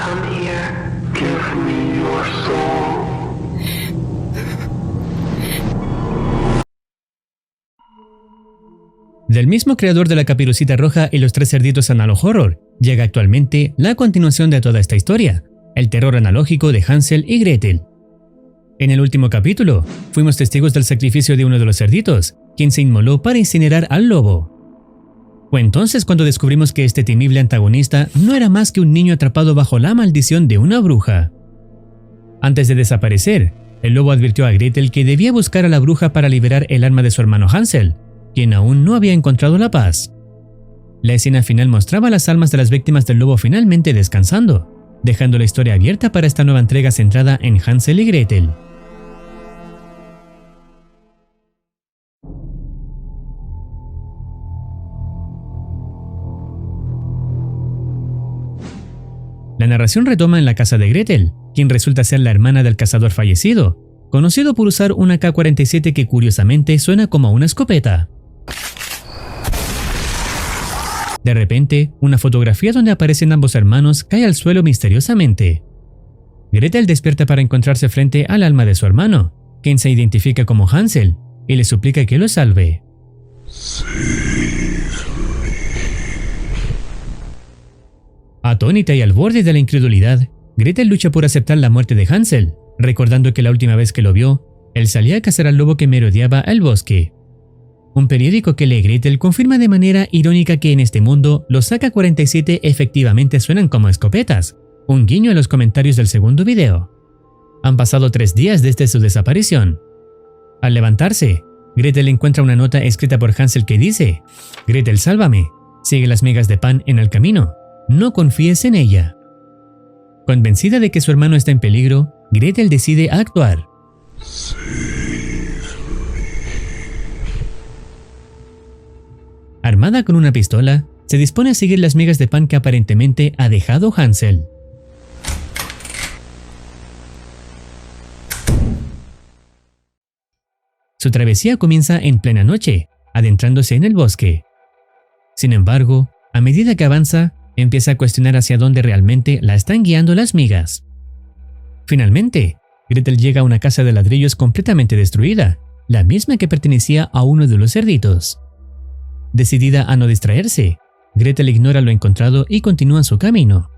Come here. Give me your soul. Del mismo creador de La Caperucita Roja y Los Tres Cerditos Analo Horror, llega actualmente la continuación de toda esta historia, el terror analógico de Hansel y Gretel. En el último capítulo, fuimos testigos del sacrificio de uno de los cerditos, quien se inmoló para incinerar al lobo. Fue entonces cuando descubrimos que este temible antagonista no era más que un niño atrapado bajo la maldición de una bruja. Antes de desaparecer, el lobo advirtió a Gretel que debía buscar a la bruja para liberar el alma de su hermano Hansel, quien aún no había encontrado la paz. La escena final mostraba las almas de las víctimas del lobo finalmente descansando, dejando la historia abierta para esta nueva entrega centrada en Hansel y Gretel. La narración retoma en la casa de Gretel, quien resulta ser la hermana del cazador fallecido, conocido por usar una K-47 que curiosamente suena como una escopeta. De repente, una fotografía donde aparecen ambos hermanos cae al suelo misteriosamente. Gretel despierta para encontrarse frente al alma de su hermano, quien se identifica como Hansel, y le suplica que lo salve. Atónita y al borde de la incredulidad, Gretel lucha por aceptar la muerte de Hansel, recordando que la última vez que lo vio, él salía a cazar al lobo que merodeaba el bosque. Un periódico que lee Gretel confirma de manera irónica que en este mundo los AK-47 efectivamente suenan como escopetas, un guiño a los comentarios del segundo video. Han pasado 3 días desde su desaparición. Al levantarse, Gretel encuentra una nota escrita por Hansel que dice: «Gretel, sálvame, sigue las migas de pan en el camino, no confíes en ella». Convencida de que su hermano está en peligro, Gretel decide actuar. Armada con una pistola, se dispone a seguir las migas de pan que aparentemente ha dejado Hansel. Su travesía comienza en plena noche, adentrándose en el bosque. Sin embargo, a medida que avanza, empieza a cuestionar hacia dónde realmente la están guiando las migas. Finalmente, Gretel llega a una casa de ladrillos completamente destruida, la misma que pertenecía a uno de los cerditos. Decidida a no distraerse, Gretel ignora lo encontrado y continúa su camino.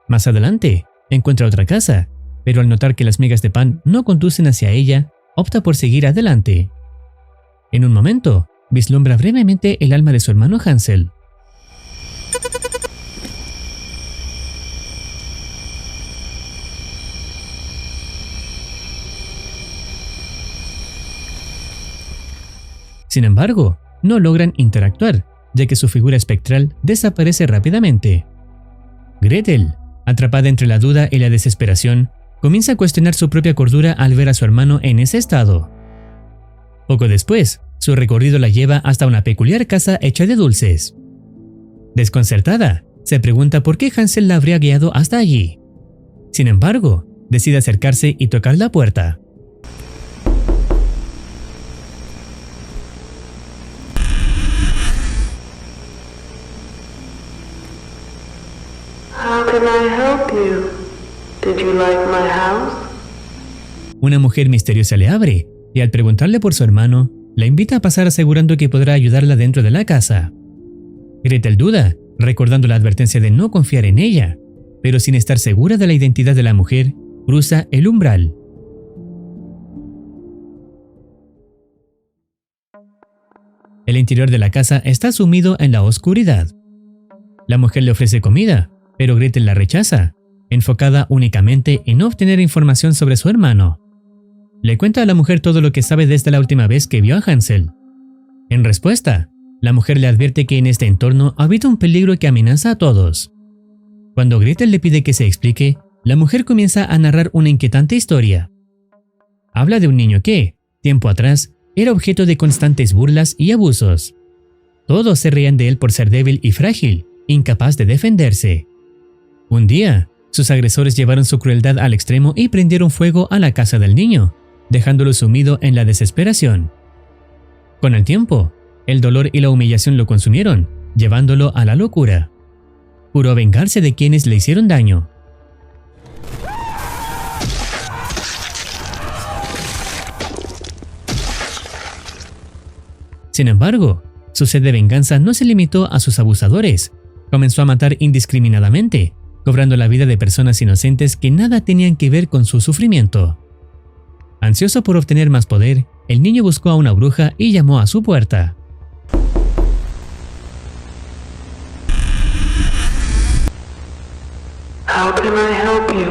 Más adelante, encuentra otra casa, pero al notar que las migas de pan no conducen hacia ella, opta por seguir adelante. En un momento, vislumbra brevemente el alma de su hermano Hansel. Sin embargo, no logran interactuar, ya que su figura espectral desaparece rápidamente. Gretel, atrapada entre la duda y la desesperación, comienza a cuestionar su propia cordura al ver a su hermano en ese estado. Poco después, su recorrido la lleva hasta una peculiar casa hecha de dulces. Desconcertada, se pregunta por qué Hansel la habría guiado hasta allí. Sin embargo, decide acercarse y tocar la puerta. How can I help you? Did you like my house? Una mujer misteriosa le abre y al preguntarle por su hermano, la invita a pasar asegurando que podrá ayudarla dentro de la casa. Gretel duda, recordando la advertencia de no confiar en ella, pero sin estar segura de la identidad de la mujer, cruza el umbral. El interior de la casa está sumido en la oscuridad. La mujer le ofrece comida, pero Gretel la rechaza, enfocada únicamente en obtener información sobre su hermano. Le cuenta a la mujer todo lo que sabe desde la última vez que vio a Hansel. En respuesta, la mujer le advierte que en este entorno habita un peligro que amenaza a todos. Cuando Gretel le pide que se explique, la mujer comienza a narrar una inquietante historia. Habla de un niño que, tiempo atrás, era objeto de constantes burlas y abusos. Todos se reían de él por ser débil y frágil, incapaz de defenderse. Un día, sus agresores llevaron su crueldad al extremo y prendieron fuego a la casa del niño, dejándolo sumido en la desesperación. Con el tiempo, el dolor y la humillación lo consumieron, llevándolo a la locura. Juró vengarse de quienes le hicieron daño, Sin embargo, su sed de venganza no se limitó a sus abusadores. Comenzó a matar indiscriminadamente, cobrando la vida de personas inocentes que nada tenían que ver con su sufrimiento. Ansioso por obtener más poder, el niño buscó a una bruja y llamó a su puerta. How can I help you?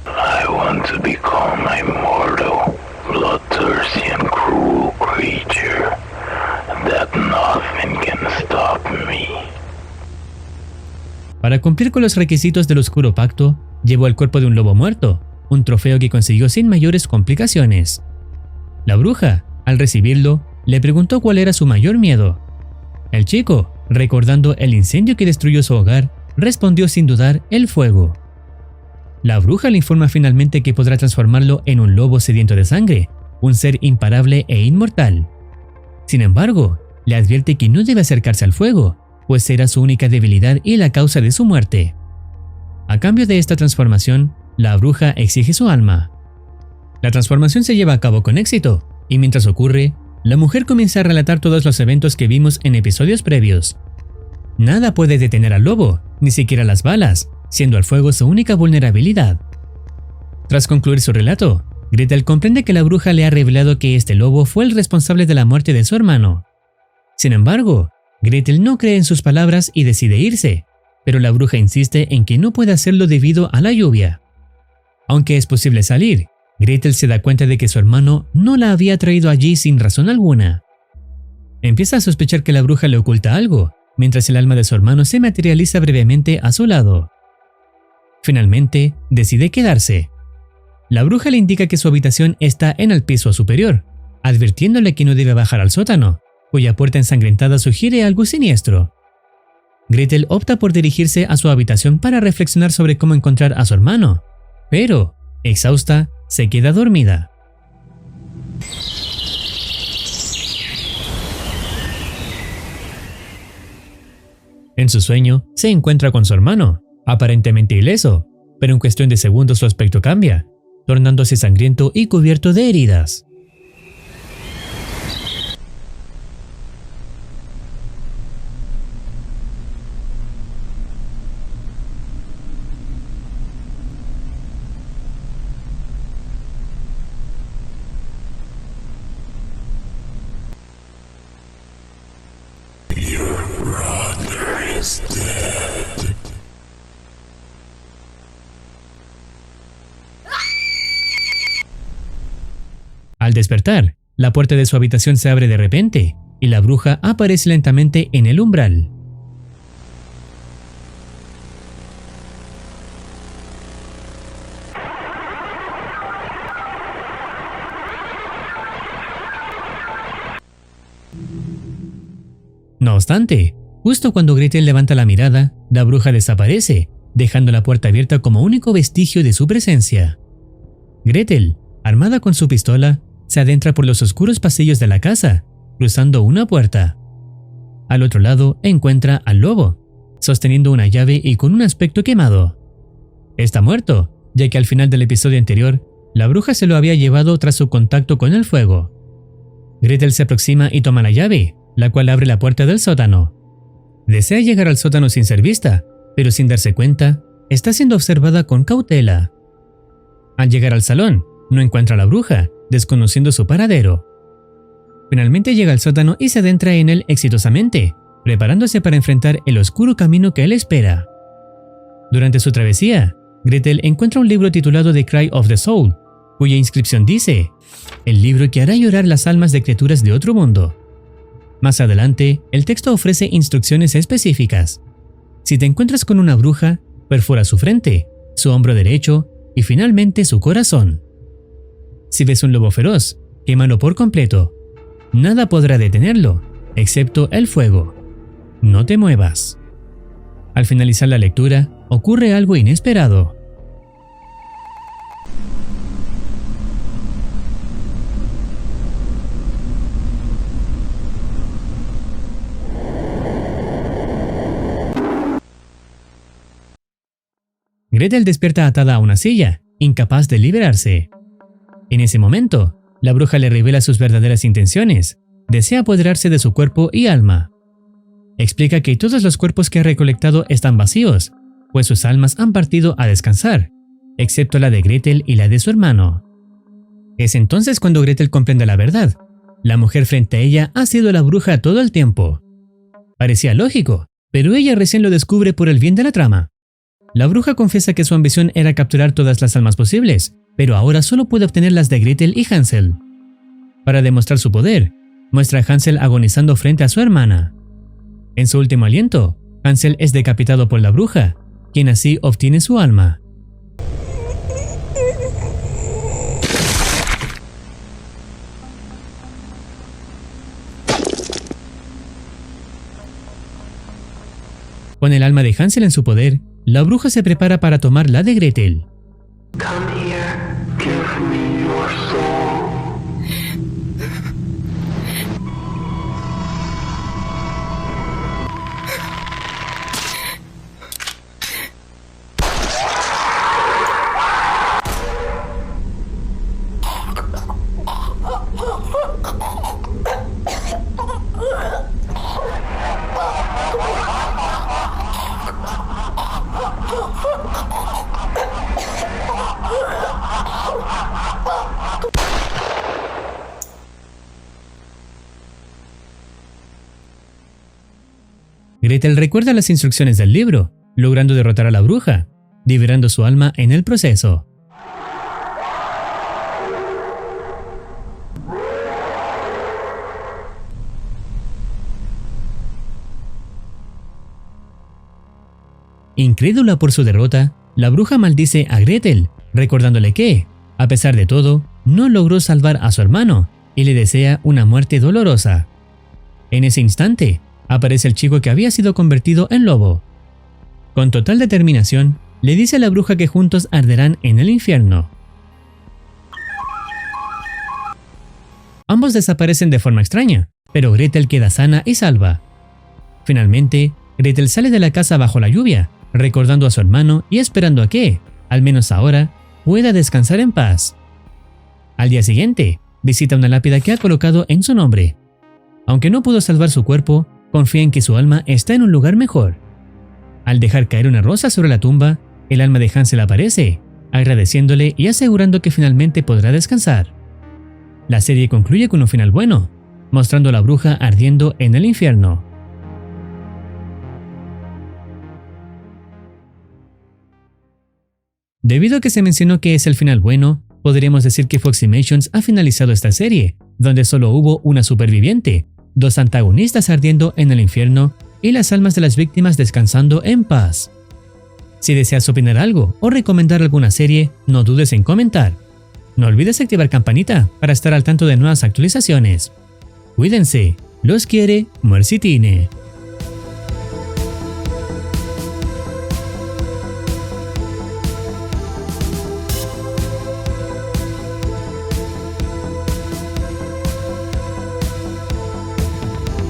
I want to become a mortal, bloodthirsty and cruel creature that nothing can stop me. Para cumplir con los requisitos del oscuro pacto, llevó el cuerpo de un lobo muerto, un trofeo que consiguió sin mayores complicaciones. La bruja, al recibirlo, le preguntó cuál era su mayor miedo. El chico, recordando el incendio que destruyó su hogar, respondió sin dudar el fuego. La bruja le informa finalmente que podrá transformarlo en un lobo sediento de sangre, un ser imparable e inmortal. Sin embargo, le advierte que no debe acercarse al fuego, pues será su única debilidad y la causa de su muerte. A cambio de esta transformación, la bruja exige su alma. La transformación se lleva a cabo con éxito, y mientras ocurre, la mujer comienza a relatar todos los eventos que vimos en episodios previos. Nada puede detener al lobo, ni siquiera las balas, siendo el fuego su única vulnerabilidad. Tras concluir su relato, Gretel comprende que la bruja le ha revelado que este lobo fue el responsable de la muerte de su hermano. Sin embargo, Gretel no cree en sus palabras y decide irse, pero la bruja insiste en que no puede hacerlo debido a la lluvia. Aunque es posible salir, Gretel se da cuenta de que su hermano no la había traído allí sin razón alguna. Empieza a sospechar que la bruja le oculta algo, mientras el alma de su hermano se materializa brevemente a su lado. Finalmente, decide quedarse. La bruja le indica que su habitación está en el piso superior, advirtiéndole que no debe bajar al sótano, cuya puerta ensangrentada sugiere algo siniestro. Gretel opta por dirigirse a su habitación para reflexionar sobre cómo encontrar a su hermano, pero, exhausta, se queda dormida. En su sueño, se encuentra con su hermano, aparentemente ileso, pero en cuestión de segundos su aspecto cambia, tornándose sangriento y cubierto de heridas. Al despertar, la puerta de su habitación se abre de repente y la bruja aparece lentamente en el umbral. No obstante, justo cuando Gretel levanta la mirada, la bruja desaparece, dejando la puerta abierta como único vestigio de su presencia. Gretel, armada con su pistola, se adentra por los oscuros pasillos de la casa, cruzando una puerta. Al otro lado encuentra al lobo, sosteniendo una llave y con un aspecto quemado. Está muerto, ya que al final del episodio anterior, la bruja se lo había llevado tras su contacto con el fuego. Gretel se aproxima y toma la llave, la cual abre la puerta del sótano. Desea llegar al sótano sin ser vista, pero sin darse cuenta, está siendo observada con cautela. Al llegar al salón, no encuentra a la bruja, desconociendo su paradero. Finalmente llega al sótano y se adentra en él exitosamente, preparándose para enfrentar el oscuro camino que él espera. Durante su travesía, Gretel encuentra un libro titulado The Cry of the Soul, cuya inscripción dice: el libro que hará llorar las almas de criaturas de otro mundo. Más adelante, el texto ofrece instrucciones específicas. Si te encuentras con una bruja, perfora su frente, su hombro derecho y finalmente su corazón. Si ves un lobo feroz, quémalo por completo. Nada podrá detenerlo, excepto el fuego. No te muevas. Al finalizar la lectura, ocurre algo inesperado. Gretel despierta atada a una silla, incapaz de liberarse. En ese momento, la bruja le revela sus verdaderas intenciones. Desea apoderarse de su cuerpo y alma. Explica que todos los cuerpos que ha recolectado están vacíos, pues sus almas han partido a descansar, excepto la de Gretel y la de su hermano. Es entonces cuando Gretel comprende la verdad. La mujer frente a ella ha sido la bruja todo el tiempo. Parecía lógico, pero ella recién lo descubre por el bien de la trama. La bruja confiesa que su ambición era capturar todas las almas posibles, pero ahora solo puede obtener las de Gretel y Hansel. Para demostrar su poder, muestra a Hansel agonizando frente a su hermana. En su último aliento, Hansel es decapitado por la bruja, quien así obtiene su alma. Con el alma de Hansel en su poder, la bruja se prepara para tomar la de Gretel. Come here, give me your soul. Gretel recuerda las instrucciones del libro, logrando derrotar a la bruja, liberando su alma en el proceso. Incrédula por su derrota, la bruja maldice a Gretel, recordándole que, a pesar de todo, no logró salvar a su hermano y le desea una muerte dolorosa. En ese instante, aparece el chico que había sido convertido en lobo. Con total determinación, le dice a la bruja que juntos arderán en el infierno. Ambos desaparecen de forma extraña, pero Gretel queda sana y salva. Finalmente, Gretel sale de la casa bajo la lluvia, recordando a su hermano y esperando a que, al menos ahora, pueda descansar en paz. Al día siguiente, visita una lápida que ha colocado en su nombre. Aunque no pudo salvar su cuerpo, confía en que su alma está en un lugar mejor. Al dejar caer una rosa sobre la tumba, el alma de Hansel aparece, agradeciéndole y asegurando que finalmente podrá descansar. La serie concluye con un final bueno, mostrando a la bruja ardiendo en el infierno. Debido a que se mencionó que es el final bueno, podríamos decir que Fox Animations ha finalizado esta serie, donde solo hubo una superviviente, 2 antagonistas ardiendo en el infierno y las almas de las víctimas descansando en paz. Si deseas opinar algo o recomendar alguna serie, no dudes en comentar. No olvides activar campanita para estar al tanto de nuevas actualizaciones. Cuídense, los quiere Mercy Tine.